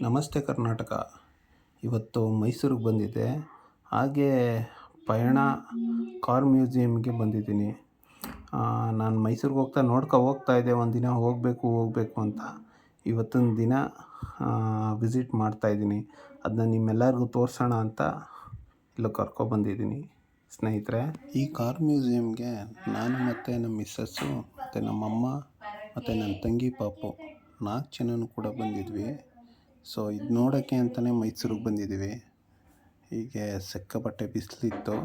ನಮಸ್ತೆ ಕರ್ನಾಟಕ. ಇವತ್ತು ಮೈಸೂರಿಗೆ ಬಂದಿದ್ದೆ. ಹಾಗೇ ಪಯಣ ಕಾರ್ ಮ್ಯೂಸಿಯಮ್ಗೆ ಬಂದಿದ್ದೀನಿ. ನಾನು ಮೈಸೂರಿಗೆ ಹೋಗ್ತಾ ಇದ್ದೆ. ಒಂದಿನ ಹೋಗಬೇಕು ಅಂತ. ಇವತ್ತಿನ ದಿನ ವಿಸಿಟ್ ಮಾಡ್ತಾಯಿದ್ದೀನಿ. ಅದನ್ನ ನಿಮ್ಮೆಲ್ಲರಿಗೂ ತೋರಿಸೋಣ ಅಂತ ಇಲ್ಲಿ ಕರ್ಕೊಬಂದಿದ್ದೀನಿ ಸ್ನೇಹಿತರೆ. ಈ ಕಾರ್ ಮ್ಯೂಸಿಯಮ್ಗೆ ನಾನು ಮತ್ತು ನಮ್ಮ ಮಿಸ್ಸಸ್ಸು ಮತ್ತು ನಮ್ಮಮ್ಮ ಮತ್ತು ನನ್ನ ತಂಗಿ ಪಾಪು 4 ಜನನೂ ಕೂಡ ಬಂದಿದ್ವಿ. ಸೊ ಇದು ನೋಡೋಕ್ಕೆ ಅಂತಲೇ ಮೈಸೂರಿಗೆ ಬಂದಿದ್ದೀವಿ. ಹೀಗೆ ಸಿಕ್ಕಾಪಟ್ಟೆ ಬಿಸಿಲಿತ್ತು.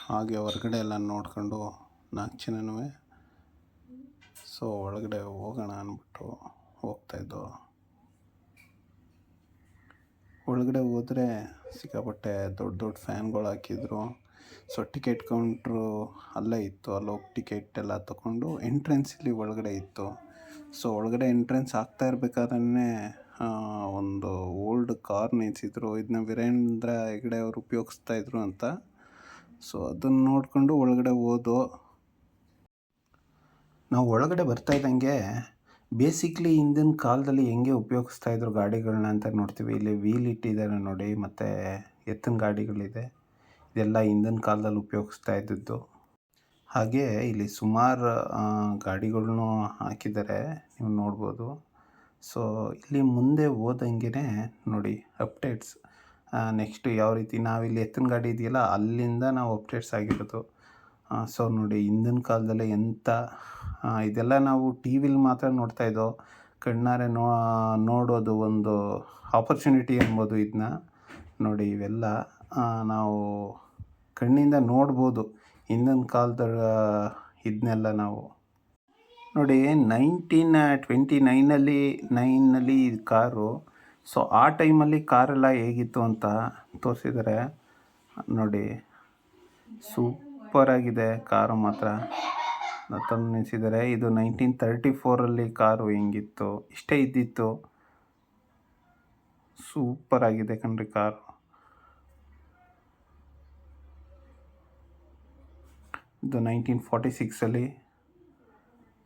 ಹಾಗೆ ಹೊರಗಡೆ ಎಲ್ಲ ನೋಡ್ಕೊಂಡು 4 ಜನನೂ ಸೊ ಒಳಗಡೆ ಹೋಗೋಣ ಅಂದ್ಬಿಟ್ಟು ಹೋಗ್ತಾಯಿದ್ದೋ. ಒಳಗಡೆ ಹೋದರೆ ಸಿಕ್ಕಾಪಟ್ಟೆ ದೊಡ್ಡ ಫ್ಯಾನ್ಗಳು ಹಾಕಿದ್ರು. ಸೊ ಟಿಕೆಟ್ ಕೌಂಟ್ರು ಅಲ್ಲೇ ಇತ್ತು. ಅಲ್ಲೋಗಿ ಟಿಕೆಟ್ ಎಲ್ಲ ತೊಗೊಂಡು ಎಂಟ್ರೆನ್ಸಲ್ಲಿ ಒಳಗಡೆ ಇತ್ತು. ಸೊ ಒಳಗಡೆ ಎಂಟ್ರೆನ್ಸ್ ಆಗ್ತಾ ಇರಬೇಕಾದ್ರೆ ಒಂದು ಓಲ್ಡ್ ಕಾರ್ ನಿಲ್ಲಿಸಿದ್ರು. ಇದನ್ನ ವೀರೇಂದ್ರ ಹೆಗ್ಗಡೆ ಅವರು ಉಪಯೋಗಿಸ್ತಾಯಿದ್ರು ಅಂತ. ಸೊ ಅದನ್ನು ನೋಡಿಕೊಂಡು ಒಳಗಡೆ ಹೋದೋ. ನಾವು ಒಳಗಡೆ ಬರ್ತಾ ಇದ್ದಂಗೆ ಬೇಸಿಕ್ಲಿ ಹಿಂದಿನ ಕಾಲದಲ್ಲಿ ಹೆಂಗೆ ಉಪಯೋಗಿಸ್ತಾಯಿದ್ರು ಗಾಡಿಗಳನ್ನ ಅಂತ ನೋಡ್ತೀವಿ. ಇಲ್ಲಿ ವೀಲ್ ಇಟ್ಟಿದ್ದಾರೆ ನೋಡಿ, ಮತ್ತು ಎತ್ತಿನ ಗಾಡಿಗಳಿದೆ. ಇದೆಲ್ಲ ಹಿಂದಿನ ಕಾಲದಲ್ಲಿ ಉಪಯೋಗಿಸ್ತಾ ಇದ್ದದ್ದು. ಹಾಗೆ ಇಲ್ಲಿ ಸುಮಾರು ಗಾಡಿಗಳ್ನೂ ಹಾಕಿದ್ದಾರೆ, ನೀವು ನೋಡ್ಬೋದು. ಸೊ ಇಲ್ಲಿ ಮುಂದೆ ಹೋದಂಗೆ ನೋಡಿ ಅಪ್ಡೇಟ್ಸ್. ನೆಕ್ಸ್ಟ್ ಯಾವ ರೀತಿ ನಾವಿಲ್ಲಿ ಎತ್ತಿನ ಗಾಡಿ ಇದೆಯಲ್ಲ, ಅಲ್ಲಿಂದ ನಾವು ಅಪ್ಡೇಟ್ಸ್ ಆಗಿರೋದು. ಸೊ ನೋಡಿ ಹಿಂದಿನ ಕಾಲದಲ್ಲೇ ಎಂಥ ಇದೆಲ್ಲ ನಾವು ಟಿ ವಿಲಿ ಮಾತ್ರ ನೋಡ್ತಾಯಿದ್ದೋ. ಕಣ್ಣಾರೆ ನೋಡೋದು ಒಂದು ಆಪರ್ಚುನಿಟಿ ಅನ್ಬೋದು ಇದನ್ನ. ನೋಡಿ ಇವೆಲ್ಲ ನಾವು ಕಣ್ಣಿಂದ ನೋಡ್ಬೋದು ಹಿಂದಿನ ಕಾಲದ ಇದನ್ನೆಲ್ಲ ನಾವು. ನೋಡಿ 1929ನಲ್ಲಿ ಇದು ಕಾರು. ಸೊ ಆ ಟೈಮಲ್ಲಿ ಕಾರೆಲ್ಲ ಹೇಗಿತ್ತು ಅಂತ ತೋರಿಸಿದ್ದಾರೆ ನೋಡಿ. ಸೂಪರಾಗಿದೆ ಕಾರು ಮಾತ್ರ. ತಂದು ನಿಲ್ಲಿಸಿದ್ದಾರೆ. ಇದು 1934ರಲ್ಲಿ ಕಾರು ಹೆಂಗಿತ್ತು ಇಷ್ಟೇ ಇದ್ದಿತ್ತು. ಸೂಪರಾಗಿದೆ ಕಣ್ರಿ ಕಾರು. ಇದು 1946ಅಲ್ಲಿ.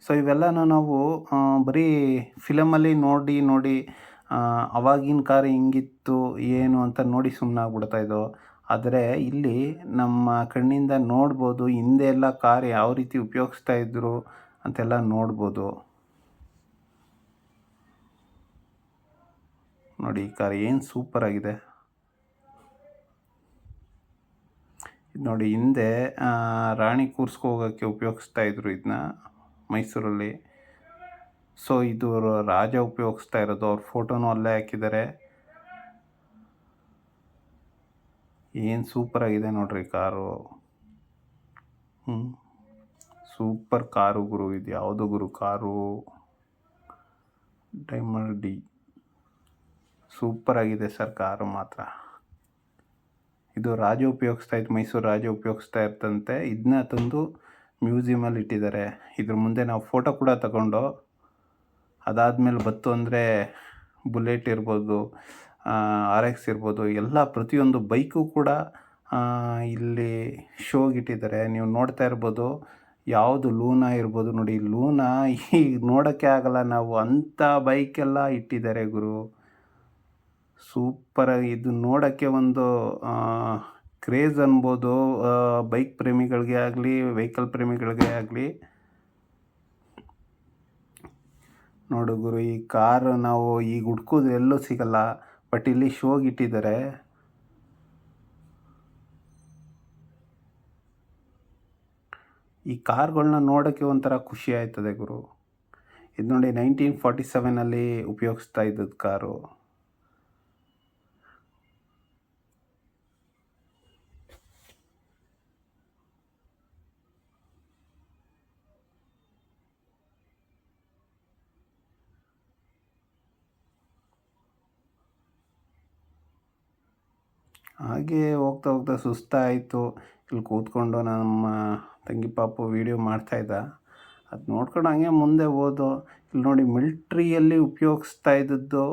ಸೊ ಇವೆಲ್ಲನೂ ನಾವು ಬರೀ ಫಿಲಮಲ್ಲಿ ನೋಡಿ ಅವಾಗಿನ ಕಾರು ಹೆಂಗಿತ್ತು ಏನು ಅಂತ ನೋಡಿ ಸುಮ್ಮನಾಗ್ಬಿಡ್ತಾಯಿದ್ದೋ. ಆದರೆ ಇಲ್ಲಿ ನಮ್ಮ ಕಣ್ಣಿಂದ ನೋಡ್ಬೋದು ಹಿಂದೆ ಎಲ್ಲ ಕಾರ್ ಯಾವ ರೀತಿ ಉಪಯೋಗಿಸ್ತಾಯಿದ್ರು ಅಂತೆಲ್ಲ ನೋಡ್ಬೋದು. ನೋಡಿ ಈ ಕಾರ್ ಏನು ಸೂಪರಾಗಿದೆ. ಇದು ನೋಡಿ ಹಿಂದೆ ರಾಣಿ ಕೂರ್ಸ್ಕೋಗೋಕ್ಕೆ ಉಪಯೋಗಿಸ್ತಾಯಿದ್ರು ಇದನ್ನ ಮೈಸೂರಲ್ಲಿ. ಸೊ ಇದು ರಾಜ ಉಪಯೋಗಿಸ್ತಾ ಇರೋದು. ಅವ್ರ ಫೋಟೋನೂ ಅಲ್ಲೇ ಹಾಕಿದ್ದಾರೆ. ಏನು ಸೂಪರಾಗಿದೆ ನೋಡ್ರಿ ಕಾರು. ಸೂಪರ್ ಕಾರು ಗುರು. ಇದು ಯಾವುದು ಗುರು ಕಾರು? Diamond D. ಸೂಪರಾಗಿದೆ ಸರ್ ಕಾರು ಮಾತ್ರ. ಇದು ರಾಜ ಮೈಸೂರು ರಾಜ ಉಪಯೋಗಿಸ್ತಾ ಇರ್ತಂತೆ. ಇದನ್ನ ತಂದು ಮ್ಯೂಸಿಯಮಲ್ಲಿ ಇಟ್ಟಿದ್ದಾರೆ. ಇದ್ರ ಮುಂದೆ ನಾವು ಫೋಟೋ ಕೂಡ ತಗೊಂಡು, ಅದಾದಮೇಲೆ ಬತ್ತು ಅಂದರೆ ಬುಲೆಟ್ ಇರ್ಬೋದು, RX ಇರ್ಬೋದು, ಎಲ್ಲ ಪ್ರತಿಯೊಂದು ಬೈಕು ಕೂಡ ಇಲ್ಲಿ ಶೋಗಿಟ್ಟಿದ್ದಾರೆ. ನೀವು ನೋಡ್ತಾ ಇರ್ಬೋದು. ಯಾವುದು ಲೂನಾ ಇರ್ಬೋದು ನೋಡಿ. ಲೂನಾ ಈಗ ನೋಡೋಕ್ಕೆ ಆಗಲ್ಲ ನಾವು, ಅಂಥ ಬೈಕೆಲ್ಲ ಇಟ್ಟಿದ್ದಾರೆ ಗುರು. ಸೂಪರಾಗಿ ಇದು ನೋಡೋಕ್ಕೆ ಒಂದು ಕ್ರೇಜ್ ಅನ್ಬೋದು. ಬೈಕ್ ಪ್ರೇಮಿಗಳಿಗೆ ಆಗಲಿ, ವೆಹಿಕಲ್ ಪ್ರೇಮಿಗಳಿಗೆ ಆಗಲಿ. ನೋಡು ಗುರು, ಈ ಕಾರು ನಾವು ಈಗ ಹುಡ್ಕಿದ್ರೆ ಎಲ್ಲೂ ಸಿಗಲ್ಲ, ಬಟ್ ಇಲ್ಲಿ ಶೋಗಿಟ್ಟಿದ್ದಾರೆ. ಈ ಕಾರ್ಗಳನ್ನ ನೋಡೋಕ್ಕೆ ಒಂಥರ ಖುಷಿ ಆಯ್ತದೆ ಗುರು. ಇದು ನೋಡಿ 1947ನಲ್ಲಿ ಉಪಯೋಗಿಸ್ತಾ ಇದ್ದದ್ದು ಕಾರು. ಹಾಗೆ ಹೋಗ್ತಾ ಸುಸ್ತಾಯಿತು. ಇಲ್ಲಿ ಕೂತ್ಕೊಂಡು ನಮ್ಮ ತಂಗಿ ಪಾಪು ವೀಡಿಯೋ ಮಾಡ್ತಾಯಿದ್ದ. ಅದು ನೋಡ್ಕೊಂಡು ಹಂಗೆ ಮುಂದೆ ಹೋದೋ. ಇಲ್ಲಿ ನೋಡಿ ಮಿಲ್ಟ್ರಿಯಲ್ಲಿ ಉಪಯೋಗಿಸ್ತಾ ಇದ್ದದ್ದು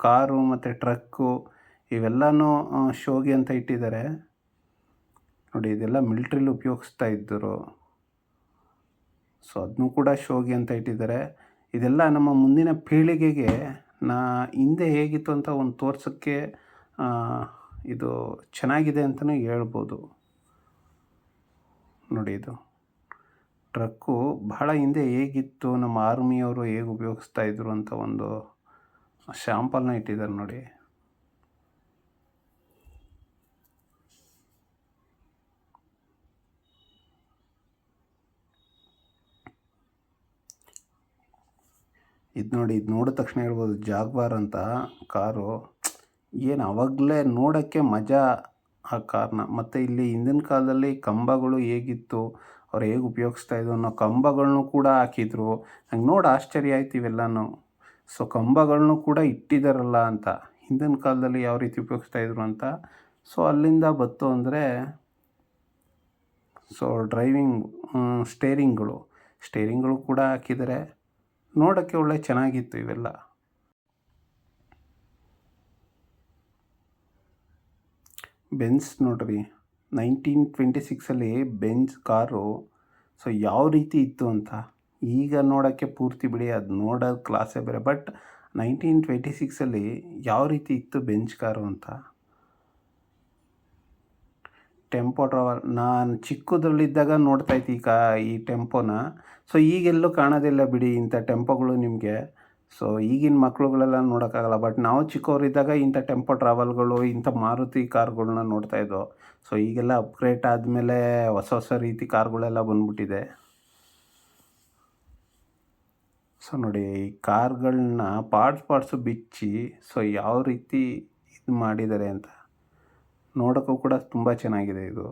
ಕಾರು ಮತ್ತು ಟ್ರಕ್ಕು ಇವೆಲ್ಲನೂ ಶೋಗೆ ಅಂತ ಇಟ್ಟಿದ್ದಾರೆ ನೋಡಿ. ಇದೆಲ್ಲ ಮಿಲ್ಟ್ರಿಲಿ ಉಪಯೋಗಿಸ್ತಾ ಇದ್ದರು. ಸೊ ಅದನ್ನೂ ಕೂಡ ಶೋಗೆ ಅಂತ ಇಟ್ಟಿದ್ದಾರೆ. ಇದೆಲ್ಲ ನಮ್ಮ ಮುಂದಿನ ಪೀಳಿಗೆಗೆ ನಾ ಹಿಂದೆ ಹೇಗಿತ್ತು ಅಂತ ಒಂದು ತೋರ್ಸೋಕ್ಕೆ ಇದು ಚೆನ್ನಾಗಿದೆ ಅಂತಲೇ ಹೇಳ್ಬೋದು. ನೋಡಿ ಇದು ಟ್ರಕ್ಕು ಬಹಳ ಹಿಂದೆ ಹೇಗಿತ್ತು, ನಮ್ಮ ಆರ್ಮಿಯವರು ಹೇಗೆ ಉಪಯೋಗಿಸ್ತಾಯಿದ್ರು ಅಂತ ಒಂದು ಶಾಂಪಲ್ನ ಇಟ್ಟಿದ್ದಾರೆ ನೋಡಿ. ಇದು ನೋಡಿ, ಇದು ನೋಡಿದ ತಕ್ಷಣ ಹೇಳ್ಬೋದು ಜಾಗ್ವಾರ್ ಅಂತ ಕಾರು. ಏನು ಆವಾಗಲೇ ನೋಡೋಕ್ಕೆ ಮಜಾ ಆ ಕಾರ್ನ. ಮತ್ತು ಇಲ್ಲಿ ಹಿಂದಿನ ಕಾಲದಲ್ಲಿ ಕಂಬಗಳು ಹೇಗಿತ್ತು, ಅವ್ರು ಹೇಗೆ ಉಪಯೋಗಿಸ್ತಾಯಿದ್ರು ಅನ್ನೋ ಕಂಬಗಳ್ನೂ ಕೂಡ ಹಾಕಿದ್ರು. ನಂಗೆ ನೋಡಿ ಆಶ್ಚರ್ಯ ಆಯ್ತು ಇವೆಲ್ಲನೂ. ಸೊ ಕಂಬಗಳ್ನೂ ಕೂಡ ಇಟ್ಟಿದ್ದಾರಲ್ಲ ಅಂತ, ಹಿಂದಿನ ಕಾಲದಲ್ಲಿ ಯಾವ ರೀತಿ ಉಪಯೋಗಿಸ್ತಾಯಿದ್ರು ಅಂತ. ಸೊ ಅಲ್ಲಿಂದ ಬಂತು ಅಂದರೆ ಸೊ ಸ್ಟೇರಿಂಗ್ಗಳು ಕೂಡ ಹಾಕಿದ್ದಾರೆ. ನೋಡೋಕ್ಕೆ ಒಳ್ಳೆ ಚೆನ್ನಾಗಿತ್ತು ಇವೆಲ್ಲ. ಬೆಂಝ್ ನೋಡ್ರಿ, 1926 ಬೆಂಝ್ ಕಾರು. ಸೊ ಯಾವ ರೀತಿ ಇತ್ತು ಅಂತ ಈಗ ನೋಡೋಕ್ಕೆ ಪೂರ್ತಿ ಬಿಡಿ, ಅದು ನೋಡೋದು ಕ್ಲಾಸೇ ಬೇರೆ. ಬಟ್ 1926 ಯಾವ ರೀತಿ ಇತ್ತು ಬೆಂಝ್ ಕಾರು ಅಂತ. ಟೆಂಪೋ ಟ್ರಾವೆಲ್ ನಾನು ಚಿಕ್ಕದ್ರಲ್ಲಿದ್ದಾಗ ನೋಡ್ತಾಯಿತ್ತು ಈ ಟೆಂಪೋನ. ಸೊ ಈಗೆಲ್ಲೂ ಕಾಣೋದಿಲ್ಲ ಬಿಡಿ ಇಂಥ ಟೆಂಪೋಗಳು ನಿಮಗೆ. ಸೊ ಈಗಿನ ಮಕ್ಳುಗಳೆಲ್ಲ ನೋಡೋಕ್ಕಾಗಲ್ಲ. ಬಟ್ ನಾವು ಚಿಕ್ಕವರಿದ್ದಾಗ ಇಂಥ ಟೆಂಪೋ ಟ್ರಾವೆಲ್ಗಳು, ಇಂಥ ಮಾರುತಿ ಕಾರ್ಗಳನ್ನ ನೋಡ್ತಾಯಿದ್ದೋ. ಸೊ ಈಗೆಲ್ಲ ಅಪ್ಗ್ರೇಡ್ ಆದಮೇಲೆ ಹೊಸ ರೀತಿ ಕಾರ್ಗಳೆಲ್ಲ ಬಂದ್ಬಿಟ್ಟಿದೆ. ಸೊ ನೋಡಿ, ಈ ಕಾರ್ಗಳನ್ನ ಪಾರ್ಟ್ಸು ಬಿಚ್ಚಿ ಸೊ ಯಾವ ರೀತಿ ಇದು ಮಾಡಿದ್ದಾರೆ ಅಂತ ನೋಡೋಕ್ಕೂ ಕೂಡ ತುಂಬ ಚೆನ್ನಾಗಿದೆ ಇದು.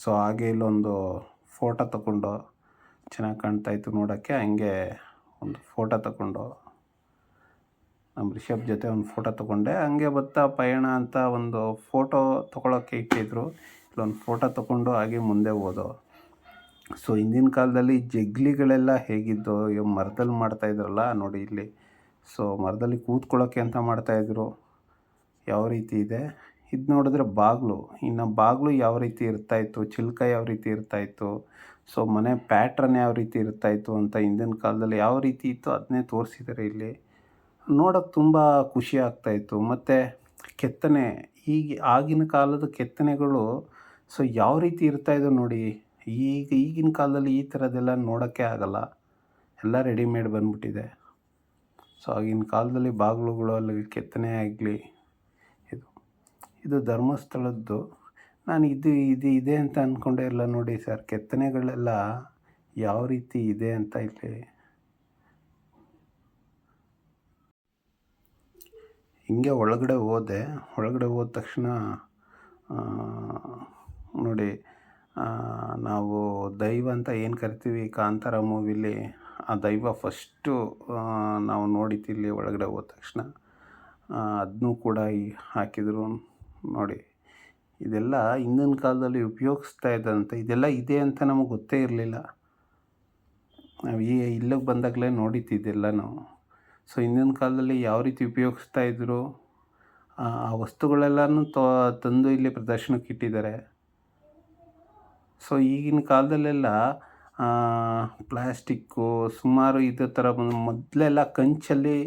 ಸೊ ಹಾಗೆ ಇಲ್ಲೊಂದು ಫೋಟೋ ತಗೊಂಡು ಚೆನ್ನಾಗಿ ಕಾಣ್ತಾಯಿತ್ತು ನೋಡೋಕ್ಕೆ. ಹಂಗೆ ಒಂದು ಫೋಟೋ ತಗೊಂಡು ನಮ್ಮ ರಿಷಬ್ ಜೊತೆ ಒಂದು ಫೋಟೋ ತೊಗೊಂಡೆ. ಹಂಗೆ ಬರ್ತಾ ಪಯಣ ಅಂತ ಒಂದು ಫೋಟೋ ತೊಗೊಳಕ್ಕೆ ಇಟ್ಟಿದ್ರು. ಇಲ್ಲೊಂದು ಫೋಟೋ ತೊಗೊಂಡು ಹಾಗೆ ಮುಂದೆ ಹೋದೋ. ಸೊ ಹಿಂದಿನ ಕಾಲದಲ್ಲಿ ಜಗ್ಲಿಗಳೆಲ್ಲ ಹೇಗಿದ್ದೋ, ಇವಾಗ ಮರದಲ್ಲಿ ಮಾಡ್ತಾಯಿದ್ರಲ್ಲ ನೋಡಿ ಇಲ್ಲಿ. ಸೊ ಮರದಲ್ಲಿ ಕೂತ್ಕೊಳ್ಳೋಕ್ಕೆ ಅಂತ ಮಾಡ್ತಾಯಿದ್ರು. ಯಾವ ರೀತಿ ಇದೆ ಇದು ನೋಡಿದ್ರೆ ಬಾಗಿಲು. ಇನ್ನು ಬಾಗಿಲು ಯಾವ ರೀತಿ ಇರ್ತಾಯಿತ್ತು, ಚಿಲ್ಕ ಯಾವ ರೀತಿ ಇರ್ತಾಯಿತ್ತು, ಸೊ ಮನೆ ಪ್ಯಾಟ್ರನ್ ಯಾವ ರೀತಿ ಇರ್ತಾಯಿತ್ತು ಅಂತ ಹಿಂದಿನ ಕಾಲದಲ್ಲಿ ಯಾವ ರೀತಿ ಇತ್ತು ಅದನ್ನೇ ತೋರಿಸಿದ್ದಾರೆ ಇಲ್ಲಿ. ನೋಡೋಕ್ಕೆ ತುಂಬ ಖುಷಿ ಆಗ್ತಾಯಿತ್ತು. ಮತ್ತು ಕೆತ್ತನೆ, ಆಗಿನ ಕಾಲದ ಕೆತ್ತನೆಗಳು ಸೊ ಯಾವ ರೀತಿ ಇರ್ತಾಯಿದ್ದೋ ನೋಡಿ. ಈಗಿನ ಕಾಲದಲ್ಲಿ ಈ ಥರದ್ದೆಲ್ಲ ನೋಡೋಕ್ಕೆ ಆಗಲ್ಲ, ಎಲ್ಲ ರೆಡಿಮೇಡ್ ಬಂದ್ಬಿಟ್ಟಿದೆ. ಸೊ ಆಗಿನ ಕಾಲದಲ್ಲಿ ಬಾಗಿಲುಗಳಲ್ಲಿ ಕೆತ್ತನೆ ಆಗಲಿ, ಇದು ಧರ್ಮಸ್ಥಳದ್ದು. ನಾನು ಇದು ಇದೆ ಅಂತ ಅಂದ್ಕೊಂಡೇ ಇಲ್ಲ ನೋಡಿ ಸರ್. ಕೆತ್ತನೆಗಳೆಲ್ಲ ಯಾವ ರೀತಿ ಇದೆ ಅಂತ ಇಲ್ಲಿ. ಹಿಂಗೆ ಒಳಗಡೆ ಹೋದ ತಕ್ಷಣ ನೋಡಿ, ನಾವು ದೈವ ಅಂತ ಏನು ಕರಿತೀವಿ ಕಾಂತಾರ ಮೂವಿಲಿ, ಆ ದೈವ ಫಸ್ಟು ನಾವು ನೋಡಿತಿಲ್ಲಿ ಒಳಗಡೆ ಹೋದ ತಕ್ಷಣ ಅದನ್ನೂ ಕೂಡ ಹಾಕಿದರು ನೋಡಿ. ಇದೆಲ್ಲ ಹಿಂದಿನ ಕಾಲದಲ್ಲಿ ಉಪಯೋಗಿಸ್ತಾ ಇದ್ದಂತೆ. ಇದೆಲ್ಲ ಇದೆ ಅಂತ ನಮಗೆ ಗೊತ್ತೇ ಇರಲಿಲ್ಲ. ನಾವು ಇಲ್ಲಿಗೆ ಬಂದಾಗಲೇ ನೋಡಿದ್ದಿದ್ದೆಲ್ಲ ನಾವು. ಸೊ ಹಿಂದಿನ ಕಾಲದಲ್ಲಿ ಯಾವ ರೀತಿ ಉಪಯೋಗಿಸ್ತಾಯಿದ್ರು, ಆ ವಸ್ತುಗಳೆಲ್ಲನೂ ತಂದು ಇಲ್ಲಿ ಪ್ರದರ್ಶನಕ್ಕೆ ಇಟ್ಟಿದ್ದಾರೆ. ಸೊ ಈಗಿನ ಕಾಲದಲ್ಲೆಲ್ಲ ಪ್ಲ್ಯಾಸ್ಟಿಕ್ಕು ಸುಮಾರು ಇದೇ ಥರ ಮೊದಲೆಲ್ಲ ಕಂಚಲ್ಲಿ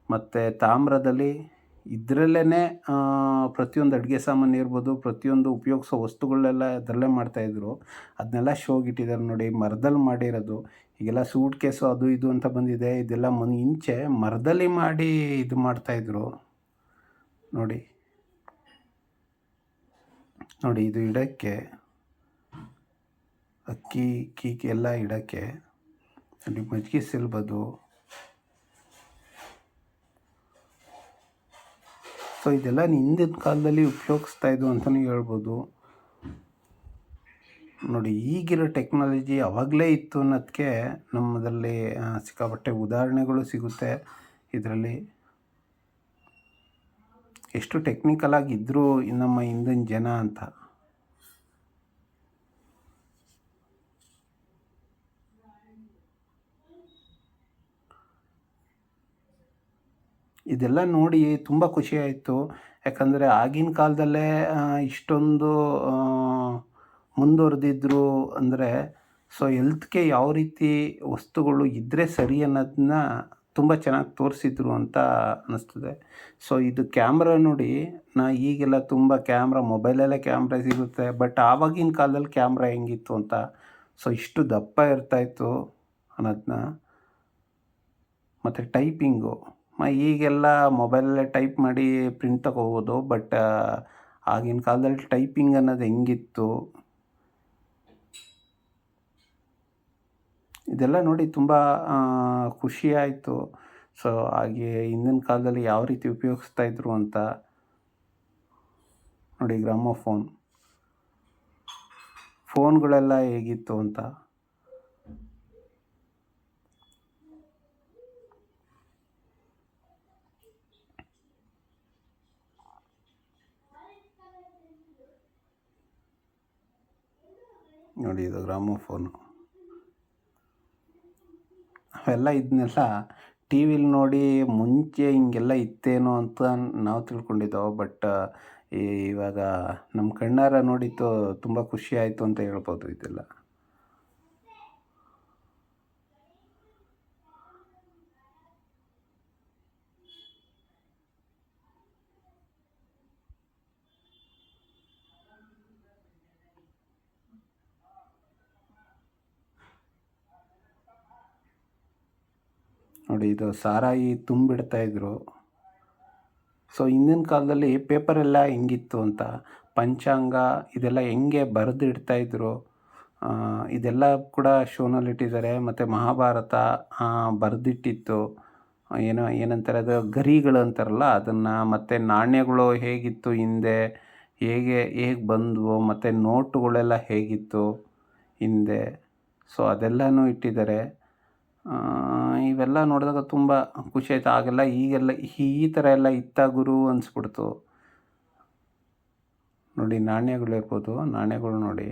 ಮತ್ತು ತಾಮ್ರದಲ್ಲಿ ಇದರಲ್ಲೇ ಪ್ರತಿಯೊಂದು ಅಡುಗೆ ಸಾಮಾನು ಇರ್ಬೋದು, ಪ್ರತಿಯೊಂದು ಉಪಯೋಗಿಸೋ ವಸ್ತುಗಳನ್ನೆಲ್ಲ ಅದರಲ್ಲೇ ಮಾಡ್ತಾಯಿದ್ರು. ಅದನ್ನೆಲ್ಲ ಶೋಗಿಟ್ಟಿದ್ದಾರೆ ನೋಡಿ, ಮರದಲ್ಲಿ ಮಾಡಿರೋದು. ಈಗೆಲ್ಲ ಸೂಟ್ ಕೇಸು ಅದು ಇದು ಅಂತ ಬಂದಿದೆ. ಇದೆಲ್ಲ ಇಂಚೆ ಮರದಲ್ಲಿ ಮಾಡಿ ಇದು ಮಾಡ್ತಾಯಿದ್ರು ನೋಡಿ. ಇದು ಇಡೋಕ್ಕೆ ಅಕ್ಕಿ ಎಲ್ಲ ಇಡೋಕ್ಕೆ ನೋಡಿ, ಮಜ್ಜಿಗೆ ಸಿಲ್ಬೋದು. ಸೊ ಇದೆಲ್ಲ ಹಿಂದಿನ ಕಾಲದಲ್ಲಿ ಉಪಯೋಗಿಸ್ತಾಯಿದ್ದು ಅಂತಲೇ ಹೇಳ್ಬೋದು ನೋಡಿ. ಈಗಿರೋ ಟೆಕ್ನಾಲಜಿ ಆವಾಗಲೇ ಇತ್ತು ಅನ್ನೋದಕ್ಕೆ ನಮ್ಮದಲ್ಲಿ ಸಿಕ್ಕಾಪಟ್ಟೆ ಉದಾಹರಣೆಗಳು ಸಿಗುತ್ತೆ ಇದರಲ್ಲಿ. ಎಷ್ಟು ಟೆಕ್ನಿಕಲ್ ಆಗಿದ್ದರು ನಮ್ಮ ಹಿಂದಿನ ಜನ ಅಂತ. ಇದೆಲ್ಲ ನೋಡಿ ತುಂಬ ಖುಷಿ ಆಯಿತು. ಯಾಕಂದರೆ ಆಗಿನ ಕಾಲದಲ್ಲೇ ಇಷ್ಟೊಂದು ಮುಂದುವರೆದಿದ್ರು ಅಂದರೆ ಸೊ ಹೆಲ್ತ್‌ಗೆ ಯಾವ ರೀತಿ ವಸ್ತುಗಳು ಇದ್ದರೆ ಸರಿ ಅನ್ನೋದನ್ನ ತುಂಬ ಚೆನ್ನಾಗಿ ತೋರಿಸಿದ್ರು ಅಂತ ಅನ್ನಿಸ್ತದೆ. ಸೊ ಇದು ಕ್ಯಾಮ್ರಾ ನೋಡಿ, ಈಗೆಲ್ಲ ತುಂಬ ಕ್ಯಾಮ್ರಾ ಮೊಬೈಲಲ್ಲೇ ಕ್ಯಾಮ್ರಾ ಸಿಗುತ್ತೆ. ಬಟ್ ಆವಾಗಿನ ಕಾಲದಲ್ಲಿ ಕ್ಯಾಮ್ರಾ ಹೆಂಗಿತ್ತು ಅಂತ, ಸೊ ಇಷ್ಟು ದಪ್ಪ ಇರ್ತಾಯಿತ್ತು ಅನ್ನೋದನ್ನ. ಮತ್ತು ಟೈಪಿಂಗು ಈಗೆಲ್ಲ ಮೊಬೈಲಲ್ಲೇ ಟೈಪ್ ಮಾಡಿ ಪ್ರಿಂಟ್ ತಗೋಬೋದು. ಬಟ್ ಆಗಿನ ಕಾಲದಲ್ಲಿ ಟೈಪಿಂಗ್ ಅನ್ನೋದು ಹೆಂಗಿತ್ತು, ಇದೆಲ್ಲ ನೋಡಿ ತುಂಬ ಖುಷಿ ಆಯಿತು. ಸೊ ಹಾಗೆ ಹಿಂದಿನ ಕಾಲದಲ್ಲಿ ಯಾವ ರೀತಿ ಉಪಯೋಗಿಸ್ತಾಯಿದ್ರು ಅಂತ ನೋಡಿ. ಗ್ರಾಮೋಫೋನ್ ಫೋನ್ಗಳೆಲ್ಲ ಹೇಗಿತ್ತು ಅಂತ. ನೋಡಿ ಇದು ಗ್ರಾಮೋಫೋನು. ಅವೆಲ್ಲ ಇದನ್ನೆಲ್ಲ ಟಿ ವಿಲಿ ನೋಡಿ ಮುಂಚೆ ಹಿಂಗೆಲ್ಲ ಇತ್ತೇನೋ ಅಂತ ನಾವು ತಿಳ್ಕೊಂಡಿದ್ದೋ. ಬಟ್ ಇವಾಗ ನಮ್ಮ ಕಣ್ಣಾರ ನೋಡಿದ್ದು ತುಂಬ ಖುಷಿ ಆಯಿತು ಅಂತ ಹೇಳ್ಬೋದು ಇದೆಲ್ಲ. ನೋಡಿ ಇದು ಸಾರಾಯಿ ತುಂಬಿಡ್ತಾಯಿದ್ರು. ಸೊ ಹಿಂದಿನ ಕಾಲದಲ್ಲಿ ಪೇಪರೆಲ್ಲ ಹೆಂಗಿತ್ತು ಅಂತ, ಪಂಚಾಂಗ ಇದೆಲ್ಲ ಹೆಂಗೆ ಬರೆದಿಡ್ತಾಯಿದ್ರು ಇದೆಲ್ಲ ಕೂಡ ಶೋನಲ್ಲಿಟ್ಟಿದ್ದಾರೆ. ಮತ್ತು ಮಹಾಭಾರತ ಬರೆದಿಟ್ಟಿತ್ತು. ಏನಂತಾರೆ ಅದು ಗರಿಗಳು ಅಂತಾರಲ್ಲ ಅದನ್ನು. ಮತ್ತು ನಾಣ್ಯಗಳು ಹೇಗಿತ್ತು ಹಿಂದೆ, ಹೇಗೆ ಬಂದವು, ಮತ್ತು ನೋಟುಗಳೆಲ್ಲ ಹೇಗಿತ್ತು ಹಿಂದೆ, ಸೊ ಅದೆಲ್ಲನೂ ಇಟ್ಟಿದ್ದಾರೆ. ಇವೆಲ್ಲ ನೋಡಿದಾಗ ತುಂಬ ಖುಷಿ ಆಯಿತು. ಆಗೆಲ್ಲ ಈಗೆಲ್ಲ ಈ ಥರ ಎಲ್ಲ ಇತ್ತ ಗುರು ಅನಿಸ್ಬಿಡ್ತು. ನೋಡಿ ನಾಣ್ಯಗಳಿರ್ಬೋದು, ನಾಣ್ಯಗಳು ನೋಡಿ.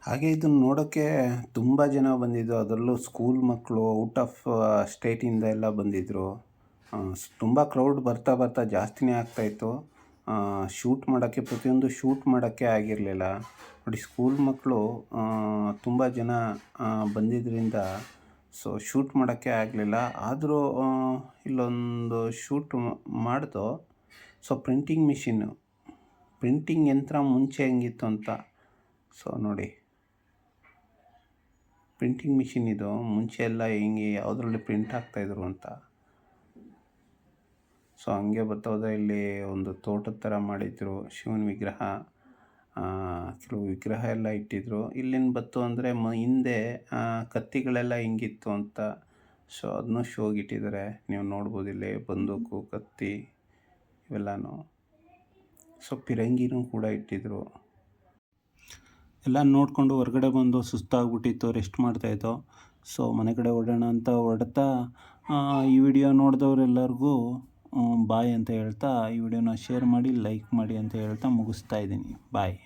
ಹಾಗೆ ಇದನ್ನು ನೋಡೋಕ್ಕೆ ತುಂಬ ಜನ ಬಂದಿದ್ದು. ಅದರಲ್ಲೂ ಸ್ಕೂಲ್ ಮಕ್ಕಳು ಔಟ್ ಆಫ್ ಸ್ಟೇಟಿಂದ ಎಲ್ಲ ಬಂದಿದ್ದರು. ತುಂಬ ಕ್ರೌಡ್ ಬರ್ತಾ ಜಾಸ್ತಿನೇ ಆಗ್ತಾಯಿತ್ತು. ಶೂಟ್ ಮಾಡೋಕ್ಕೆ, ಪ್ರತಿಯೊಂದು ಶೂಟ್ ಮಾಡೋಕ್ಕೆ ಆಗಿರಲಿಲ್ಲ. ನೋಡಿ ಸ್ಕೂಲ್ ಮಕ್ಕಳು ತುಂಬ ಜನ ಬಂದಿದ್ದರಿಂದ ಸೊ ಶೂಟ್ ಮಾಡೋಕ್ಕೆ ಆಗಲಿಲ್ಲ. ಆದರೂ ಇಲ್ಲೊಂದು ಶೂಟ್ ಮಾಡ್ದು. ಸೊ ಪ್ರಿಂಟಿಂಗ್ ಯಂತ್ರ ಮುಂಚೆ ಹೆಂಗಿತ್ತು ಅಂತ. ಸೊ ನೋಡಿ ಪ್ರಿಂಟಿಂಗ್ ಮಿಷಿನ್ ಇದು ಮುಂಚೆ ಎಲ್ಲ ಹೆಂಗೆ ಯಾವುದ್ರಲ್ಲಿ ಪ್ರಿಂಟ್ ಆಗ್ತಾಯಿದ್ರು ಅಂತ. ಸೊ ಹಂಗೆ ಬರ್ತೋದೆ. ಇಲ್ಲಿ ಒಂದು ತೋಟದ ಥರ ಮಾಡಿದ್ರು, ಶಿವನ ವಿಗ್ರಹ, ಕೆಲವು ವಿಗ್ರಹ ಎಲ್ಲ ಇಟ್ಟಿದ್ರು. ಇಲ್ಲಿಂದ ಬತ್ತು ಅಂದರೆ ಹಿಂದೆ ಕತ್ತಿಗಳೆಲ್ಲ ಹೆಂಗಿತ್ತು ಅಂತ. ಸೊ ಅದನ್ನೂ ಶೋಗಿಟ್ಟಿದ್ದಾರೆ. ನೀವು ನೋಡ್ಬೋದು ಇಲ್ಲಿ ಬಂದೂಕು, ಕತ್ತಿ ಇವೆಲ್ಲನೂ. ಸೊ ಪಿರಂಗಿನೂ ಕೂಡ ಇಟ್ಟಿದ್ರು. ಎಲ್ಲ ನೋಡಿಕೊಂಡು ಹೊರಗಡೆ ಬಂದು ಸುಸ್ತಾಗ್ಬಿಟ್ಟಿತ್ತು, ರೆಸ್ಟ್ ಮಾಡ್ತಾಯಿದ್ದೋ. ಸೊ ಮನೆ ಕಡೆ ಹೊರಡೋಣ ಅಂತ ಹೊರಡ್ತಾ ಈ ವಿಡಿಯೋ ನೋಡಿದವರೆಲ್ಲರಿಗೂ ಬಾಯ್ ಅಂತ ಹೇಳ್ತಾ ಈ ವಿಡಿಯೋನ ಶೇರ್ ಮಾಡಿ, ಲೈಕ್ ಮಾಡಿ ಅಂತ ಹೇಳ್ತಾ ಮುಗಿಸ್ತಾ ಇದ್ದೀನಿ. ಬಾಯ್.